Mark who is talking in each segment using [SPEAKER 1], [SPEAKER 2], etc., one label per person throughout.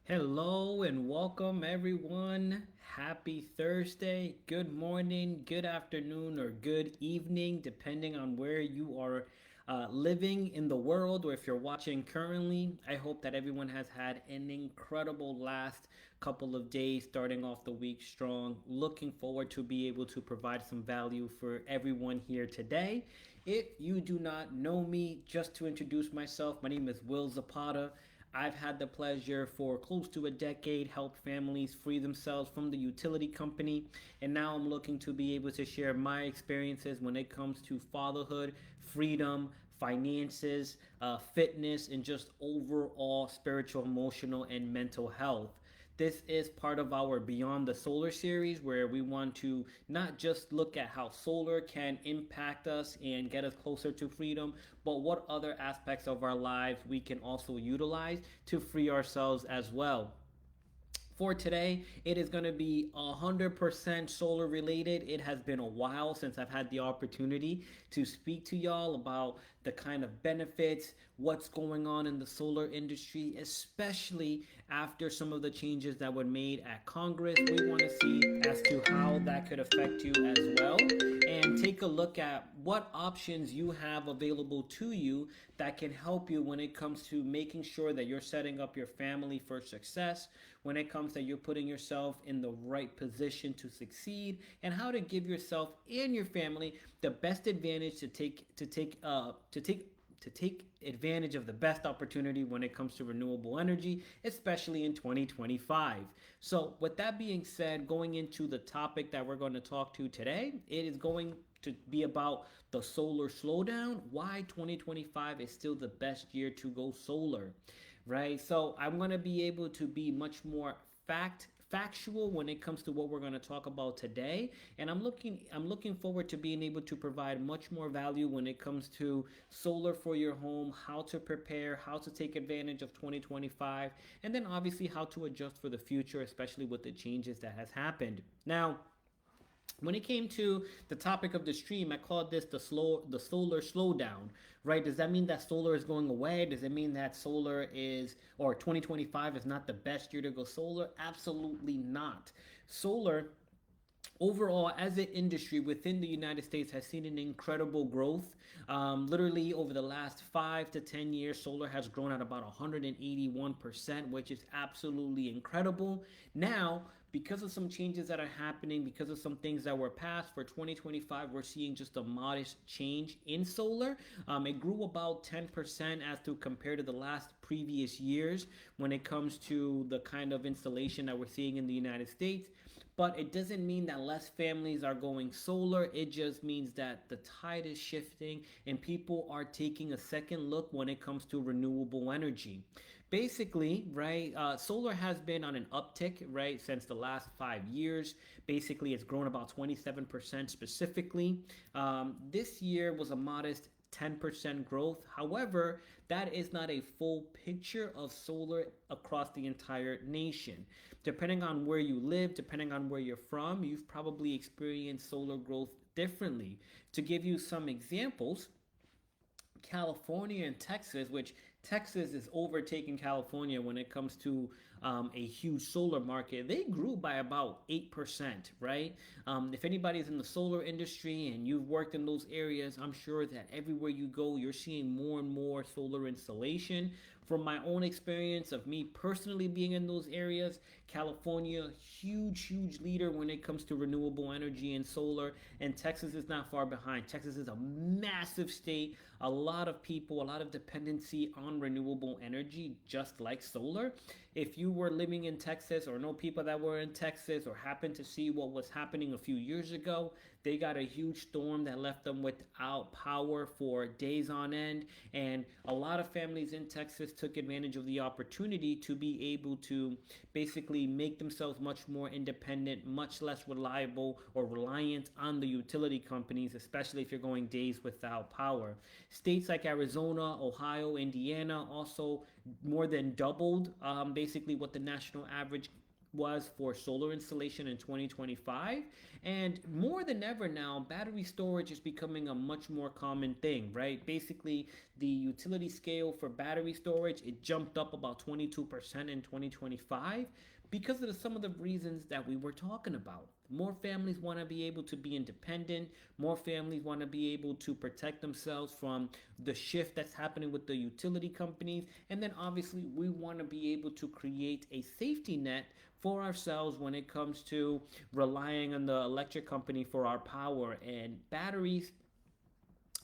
[SPEAKER 1] Hello and welcome, everyone. Happy Thursday. Good morning, good afternoon, or good evening, depending on where you are living in the world or if you're watching currently. I hope that everyone has had an incredible last couple of days, starting off the week strong. Looking forward to be able to provide some value for everyone here today. If you do not know me, just to introduce myself, my name is Will Zapata. I've had the pleasure for close to a decade help families free themselves from the utility company, and now I'm looking to be able to share my experiences when it comes to fatherhood, freedom, finances, fitness, and just overall spiritual, emotional, and mental health. This is part of our Beyond the Solar series where we want to not just look at how solar can impact us and get us closer to freedom, but what other aspects of our lives we can also utilize to free ourselves as well. For today, it is going to be 100% solar related. It has been a while since I've had the opportunity to speak to y'all about the kind of benefits, what's going on in the solar industry, especially after some of the changes that were made at Congress. We want to see as to how that could affect you as well and take a look at what options you have available to you that can help you when it comes to making sure that you're setting up your family for success, when it comes that you're putting yourself in the right position to succeed, and how to give yourself and your family the best advantage to take advantage of the best opportunity when it comes to renewable energy, especially in 2025. So, with that being said, going into the topic that we're going to talk to today, it is going to be about the solar slowdown, why 2025 is still the best year to go solar, right? So, I'm going to be able to be much more factual when it comes to what we're going to talk about today, and I'm looking forward to being able to provide much more value when it comes to solar for your home, how to prepare, how to take advantage of 2025, and then obviously how to adjust for the future, especially with the changes that has happened now. When it came to the topic of the stream, I called this the solar slowdown, right? Does that mean that solar is going away? Does it mean that solar is or 2025 is not the best year to go solar? Absolutely not. Solar overall as an industry within the United States has seen an incredible growth. Literally over the last 5 to 10 years, solar has grown at about 181%, which is absolutely incredible. Now, because of some changes that are happening, because of some things that were passed for 2025, we're seeing just a modest change in solar. It grew about 10% as to compared to the last previous years when it comes to the kind of installation that we're seeing in the United States. But it doesn't mean that less families are going solar. It just means that the tide is shifting and people are taking a second look when it comes to renewable energy. Basically, right, solar has been on an uptick, right, since the last 5 years. Basically, it's grown about 27% specifically. This year was a modest 10% growth. However, that is not a full picture of solar across the entire nation. Depending on where you live, depending on where you're from, you've probably experienced solar growth differently. To give you some examples, California and Texas, which Texas is overtaking California when it comes to a huge solar market, they grew by about 8%, right? If anybody's in the solar industry and you've worked in those areas, I'm sure that everywhere you go, you're seeing more and more solar installation. From my own experience of me personally being in those areas, California, huge leader when it comes to renewable energy and solar, and Texas is not far behind. Texas is a massive state, a lot of people, a lot of dependency on renewable energy, just like solar. If you were living in Texas or know people that were in Texas or happened to see what was happening a few years ago, they got a huge storm that left them without power for days on end. And a lot of families in Texas took advantage of the opportunity to be able to basically make themselves much more independent, much less reliable or reliant on the utility companies, especially if you're going days without power. States like Arizona, Ohio, Indiana also more than doubled basically what the national average was for solar installation in 2025. And more than ever now, battery storage is becoming a much more common thing, right? Basically, the utility scale for battery storage, it jumped up about 22% in 2025 because of some of the reasons that we were talking about. More families want to be able to be independent. More families want to be able to protect themselves from the shift that's happening with the utility companies. And then obviously, we want to be able to create a safety net for ourselves when it comes to relying on the electric company for our power. And batteries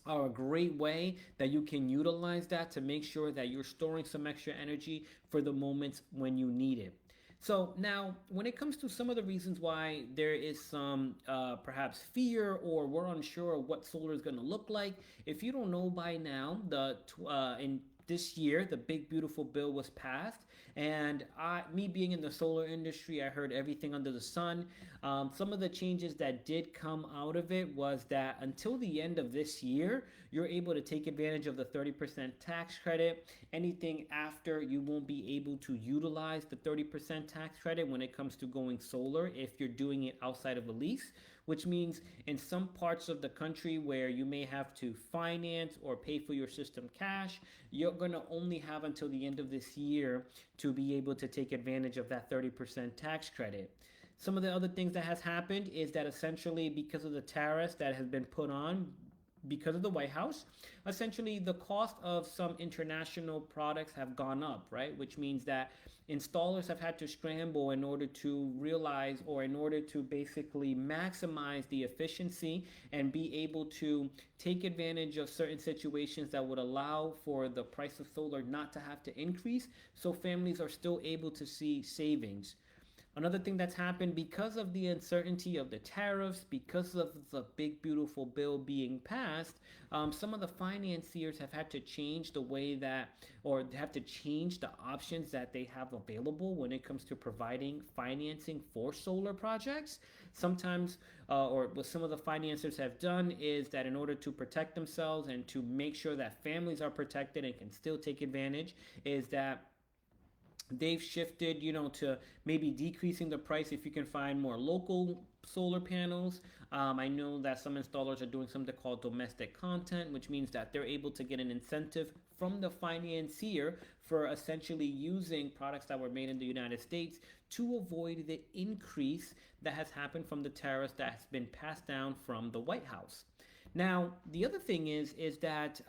[SPEAKER 1] are a great way that you can utilize that to make sure that you're storing some extra energy for the moments when you need it. So now, when it comes to some of the reasons why there is some perhaps fear or we're unsure of what solar is going to look like, if you don't know by now, in this year the big beautiful bill was passed, and me being in the solar industry, I heard everything under the sun. Some of the changes that did come out of it was that until the end of this year, you're able to take advantage of the 30% tax credit. Anything after, you won't be able to utilize the 30% tax credit when it comes to going solar if you're doing it outside of a lease, which means in some parts of the country where you may have to finance or pay for your system cash, you're going to only have until the end of this year to be able to take advantage of that 30% tax credit. Some of the other things that has happened is that essentially because of the tariffs that has been put on because of the White House, essentially the cost of some international products have gone up, right? Which means that installers have had to scramble in order to realize or in order to basically maximize the efficiency and be able to take advantage of certain situations that would allow for the price of solar not to have to increase, so families are still able to see savings. Another thing that's happened because of the uncertainty of the tariffs, because of the big beautiful bill being passed, some of the financiers have had to change the way that, or have to change the options that they have available when it comes to providing financing for solar projects. Sometimes, or what some of the financiers have done is that in order to protect themselves and to make sure that families are protected and can still take advantage, is that they've shifted, to maybe decreasing the price if you can find more local solar panels. I know that some installers are doing something called domestic content, which means that they're able to get an incentive from the financier for essentially using products that were made in the United States to avoid the increase that has happened from the tariffs that has been passed down from the White House. Now, the other thing is that,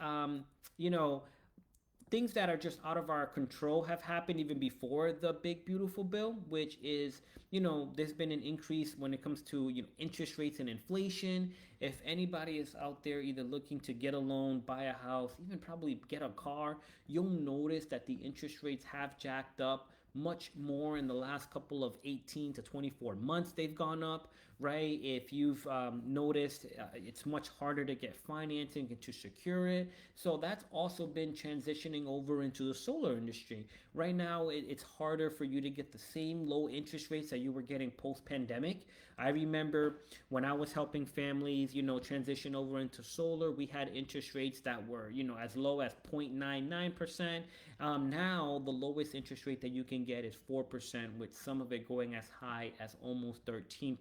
[SPEAKER 1] things that are just out of our control have happened even before the big beautiful bill, which is, there's been an increase when it comes to, interest rates and inflation. If anybody is out there either looking to get a loan, buy a house, even probably get a car, you'll notice that the interest rates have jacked up much more in the last couple of 18 to 24 months. They've gone up, right? If you've noticed, it's much harder to get financing and to secure it. So that's also been transitioning over into the solar industry. Right now, it's harder for you to get the same low interest rates that you were getting post-pandemic. I remember when I was helping families, transition over into solar, we had interest rates that were, as low as 0.99%. Now, the lowest interest rate that you can get is 4%, with some of it going as high as almost 13%.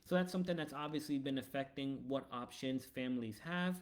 [SPEAKER 1] So that's something that's obviously been affecting what options families have.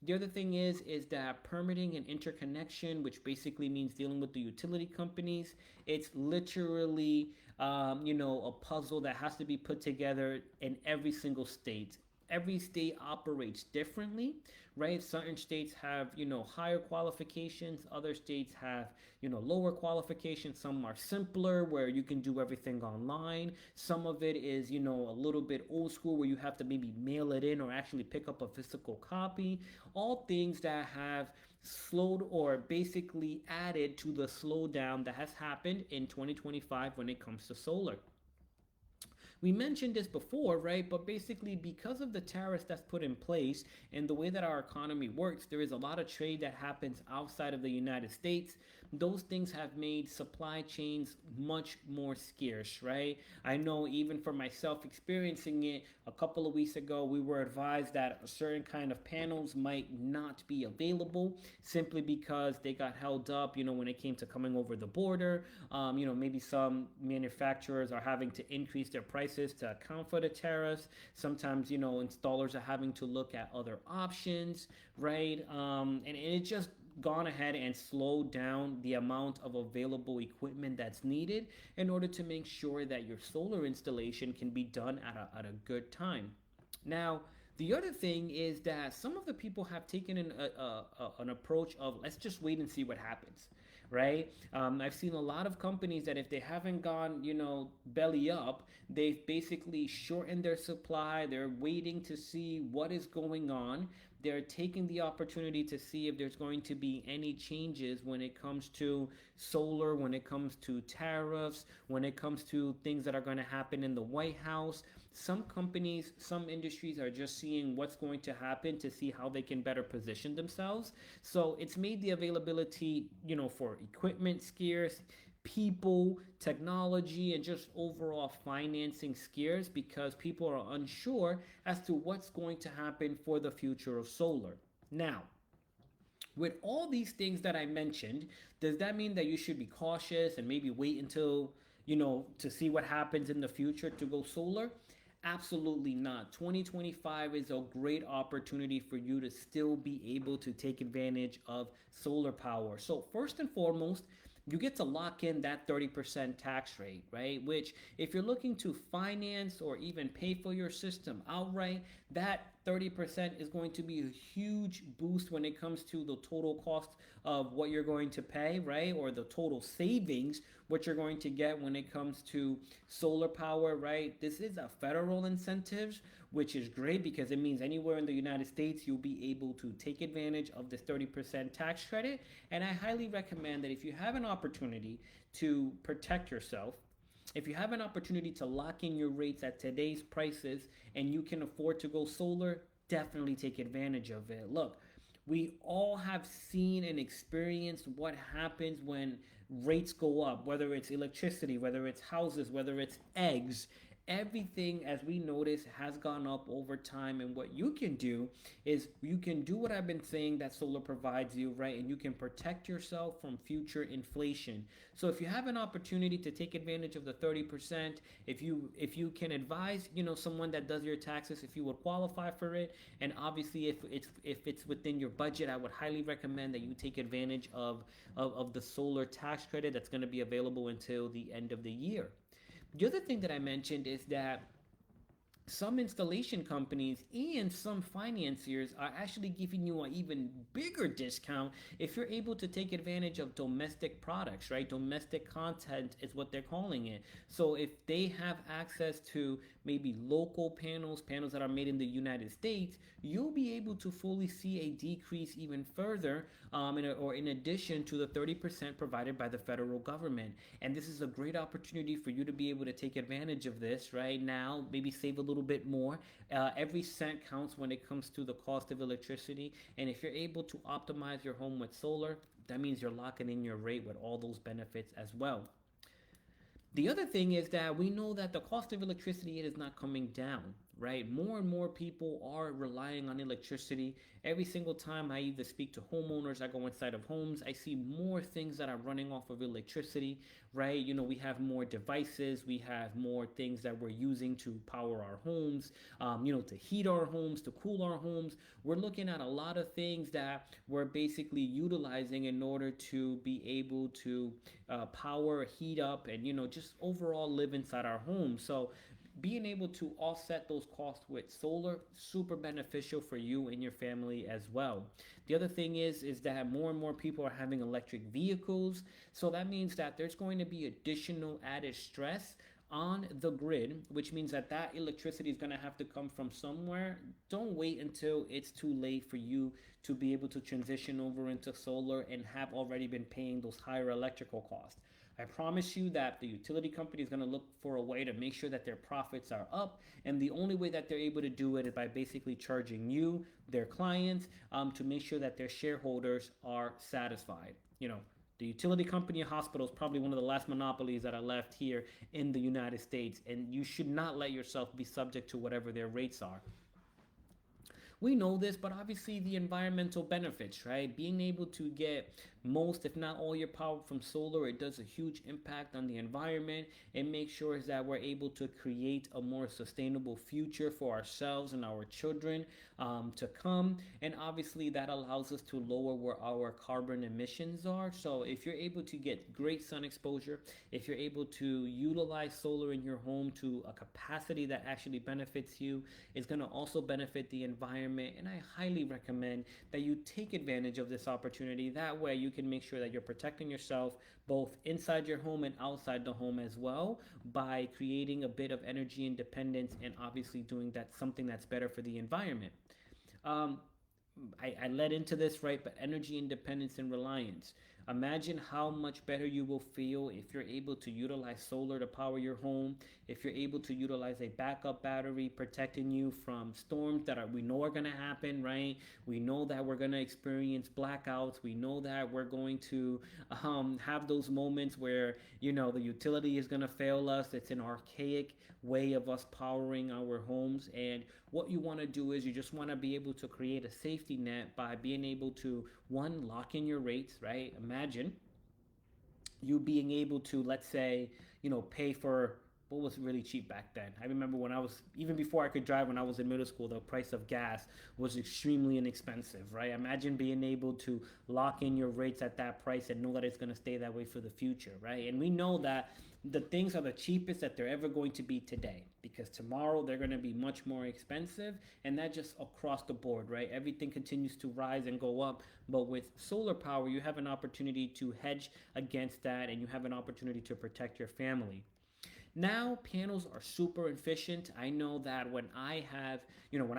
[SPEAKER 1] The other thing is that permitting and interconnection, which basically means dealing with the utility companies, it's literally, a puzzle that has to be put together in every single state. Every state operates differently, right? Certain states have, higher qualifications. Other states have, lower qualifications. Some are simpler where you can do everything online. Some of it is, a little bit old school where you have to maybe mail it in or actually pick up a physical copy. All things that have slowed or basically added to the slowdown that has happened in 2025 when it comes to solar. We mentioned this before, right? But basically, because of the tariffs that's put in place and the way that our economy works, there is a lot of trade that happens outside of the United States. those things have made supply chains much more scarce, right? I know even for myself experiencing it a couple of weeks ago, we were advised that a certain kind of panels might not be available simply because they got held up, when it came to coming over the border. Maybe some manufacturers are having to increase their prices to account for the tariffs. Sometimes, installers are having to look at other options, right? And it just gone ahead and slowed down the amount of available equipment that's needed in order to make sure that your solar installation can be done at a good time. Now, the other thing is that some of the people have taken an approach of let's just wait and see what happens, right? I've seen a lot of companies that if they haven't gone, belly up, they've basically shortened their supply. They're waiting to see what is going on. They're taking the opportunity to see if there's going to be any changes when it comes to solar, when it comes to tariffs, when it comes to things that are going to happen in the White House. Some companies, some industries are just seeing what's going to happen to see how they can better position themselves. So it's made the availability, for equipment scarce, people, technology, and just overall financing scarce because people are unsure as to what's going to happen for the future of solar. Now, with all these things that I mentioned, does that mean that you should be cautious and maybe wait until, to see what happens in the future to go solar? Absolutely not. 2025 is a great opportunity for you to still be able to take advantage of solar power. So, first and foremost, you get to lock in that 30% tax rate, right? Which, if you're looking to finance or even pay for your system outright, that 30% is going to be a huge boost when it comes to the total cost of what you're going to pay, right? Or the total savings, what you're going to get when it comes to solar power, right? This is a federal incentives, which is great because it means anywhere in the United States you'll be able to take advantage of this 30% tax credit. And I highly recommend that if you have an opportunity to protect yourself, if you have an opportunity to lock in your rates at today's prices and you can afford to go solar, definitely take advantage of it. Look, we all have seen and experienced what happens when rates go up, whether it's electricity, whether it's houses, whether it's eggs. Everything, as we notice, has gone up over time. And what you can do is you can do what I've been saying that solar provides you, right? And you can protect yourself from future inflation. So if you have an opportunity to take advantage of the 30%, if you can advise, someone that does your taxes, if you would qualify for it, and obviously if it's within your budget, I would highly recommend that you take advantage of the solar tax credit that's going to be available until the end of the year. The other thing that I mentioned is that some installation companies and some financiers are actually giving you an even bigger discount if you're able to take advantage of domestic products, right? Domestic content is what they're calling it. So if they have access to maybe local panels that are made in the United States, you'll be able to fully see a decrease even further, or in addition to the 30% provided by the federal government. And this is a great opportunity for you to be able to take advantage of this right now, maybe save a little bit more. Every cent counts when it comes to the cost of electricity. And if you're able to optimize your home with solar, that means you're locking in your rate with all those benefits as well. The other thing is that we know that the cost of electricity is not coming down, right? More and more people are relying on electricity. Every single time I either speak to homeowners, I go inside of homes, I see more things that are running off of electricity, right? We have more devices, we have more things that we're using to power our homes, to heat our homes, to cool our homes. We're looking at a lot of things that we're basically utilizing in order to be able to power, heat up, and just overall live inside our home. So being able to offset those costs with solar, super beneficial for you and your family as well. The other thing is that more and more people are having electric vehicles, so that means that there's going to be additional added stress on the grid, which means that electricity is going to have to come from somewhere. Don't wait until it's too late for you to be able to transition over into solar and have already been paying those higher electrical costs. I promise you that the utility company is going to look for a way to make sure that their profits are up, and the only way that they're able to do it is by basically charging their clients, to make sure that their shareholders are satisfied. The utility company hospital is probably one of the last monopolies that are left here in the United States, and you should not let yourself be subject to whatever their rates are. We know this, but obviously the environmental benefits, right? Being able to get most, if not all, your power from solar, it does a huge impact on the environment. It makes sure that we're able to create a more sustainable future for ourselves and our children to come. And obviously that allows us to lower where our carbon emissions are. So if you're able to get great sun exposure, if you're able to utilize solar in your home to a capacity that actually benefits you, it's going to also benefit the environment. And I highly recommend that you take advantage of this opportunity. That way you can make sure that you're protecting yourself both inside your home and outside the home as well, by creating a bit of energy independence and obviously doing that something that's better for the environment. um, I led into this, right? But energy independence and reliance. Imagine how much better you will feel if you're able to utilize solar to power your home, if you're able to utilize a backup battery protecting you from storms that we know are going to happen, right? We know that we're going to experience blackouts. We know that we're going to have those moments where, the utility is going to fail us. It's an archaic way of us powering our homes. And what you want to do is you just want to be able to create a safety net by being able to, one, lock in your rates, right? Imagine you being able to, let's say, pay for what was really cheap back then. I remember when I was, even before I could drive, when I was in middle school, the price of gas was extremely inexpensive, right? Imagine being able to lock in your rates at that price and know that it's going to stay that way for the future, right? And we know that the things are the cheapest that they're ever going to be today, because tomorrow they're going to be much more expensive, and that just across the board, right? Everything continues to rise and go up, but with solar power you have an opportunity to hedge against that, and you have an opportunity to protect your family. Now panels are super efficient. I know that when I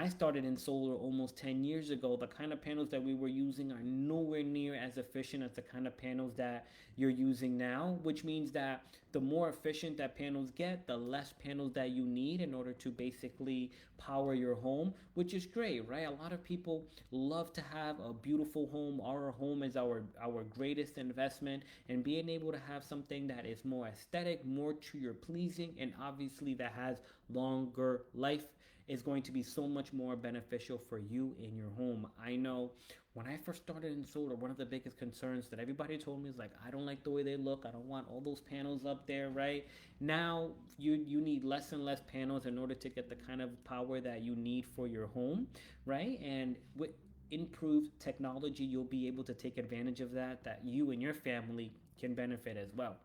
[SPEAKER 1] started in solar almost 10 years ago, the kind of panels that we were using are nowhere near as efficient as the kind of panels that you're using now, which means that the more efficient that panels get, the less panels that you need in order to basically power your home, which is great, right? A lot of people love to have a beautiful home. Our home is our greatest investment, and being able to have something that is more aesthetic, more to your pleasing, and obviously that has longer life is going to be so much more beneficial for you in your home. I know when I first started in solar, one of the biggest concerns that everybody told me is like, I don't like the way they look. I don't want all those panels up there, right? Now you need less and less panels in order to get the kind of power that you need for your home, right? And with improved technology, you'll be able to take advantage of that you and your family can benefit as well.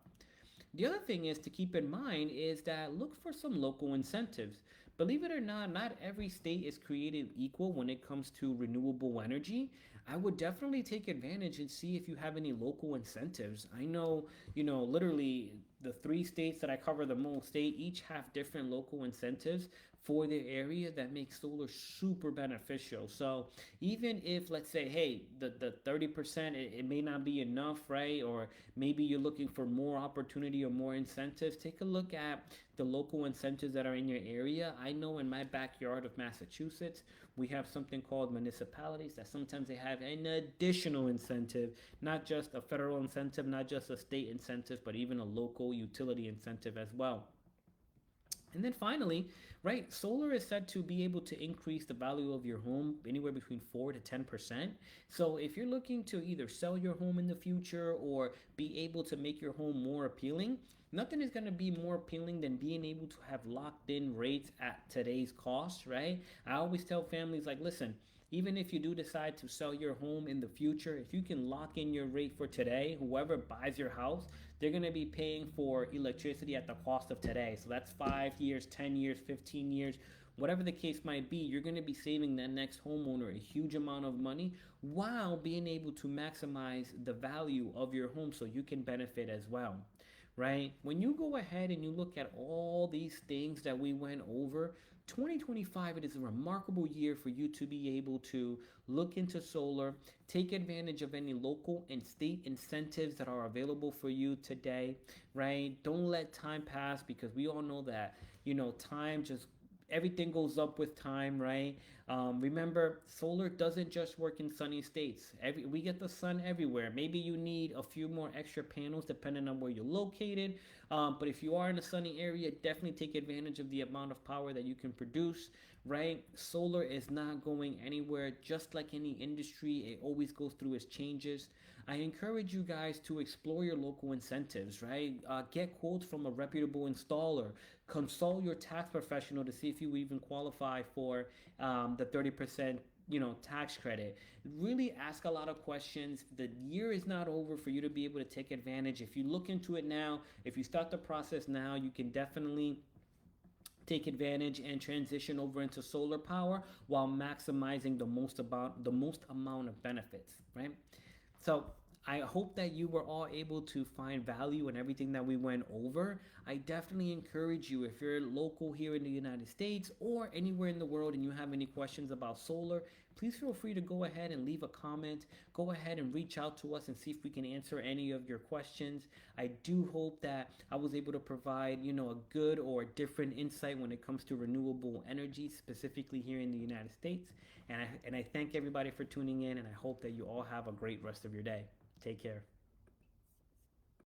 [SPEAKER 1] The other thing is to keep in mind is that look for some local incentives. Believe it or not, not every state is created equal when it comes to renewable energy. I would definitely take advantage and see if you have any local incentives. I know, literally the three states that I cover the most, they each have different local incentives for their area that makes solar super beneficial. So even if, let's say, hey, the 30%, it may not be enough, right? Or maybe you're looking for more opportunity or more incentives, take a look at the local incentives that are in your area. I know in my backyard of Massachusetts, we have something called municipalities that sometimes they have an additional incentive, not just a federal incentive, not just a state incentive, but even a local utility incentive as well. And then finally, right, solar is said to be able to increase the value of your home anywhere between 4 to 10%. So if you're looking to either sell your home in the future or be able to make your home more appealing, nothing is going to be more appealing than being able to have locked in rates at today's cost, right? I always tell families, like, listen, even if you do decide to sell your home in the future, if you can lock in your rate for today, whoever buys your house, they're going to be paying for electricity at the cost of today. So that's 5 years, 10 years, 15 years, whatever the case might be. You're going to be saving that next homeowner a huge amount of money while being able to maximize the value of your home so you can benefit as well, right? When you go ahead and you look at all these things that we went over, 2025, it is a remarkable year for you to be able to look into solar, take advantage of any local and state incentives that are available for you today, right? Don't let time pass, because we all know that, time just everything goes up with time, right? Remember, solar doesn't just work in sunny states. We get the sun everywhere. Maybe you need a few more extra panels depending on where you're located. But if you are in a sunny area, definitely take advantage of the amount of power that you can produce, right? Solar is not going anywhere. Just like any industry, it always goes through its changes. I encourage you guys to explore your local incentives, right? Get quotes from a reputable installer. Consult your tax professional to see if you even qualify for the 30% tax credit. Really ask a lot of questions. The year is not over for you to be able to take advantage. If you look into it now, if you start the process now, you can definitely take advantage and transition over into solar power while maximizing the most amount of benefits, right? So I hope that you were all able to find value in everything that we went over. I definitely encourage you, if you're local here in the United States or anywhere in the world and you have any questions about solar, please feel free to go ahead and leave a comment. Go ahead and reach out to us and see if we can answer any of your questions. I do hope that I was able to provide, a good or different insight when it comes to renewable energy, specifically here in the United States. And I thank everybody for tuning in, and I hope that you all have a great rest of your day. Take care.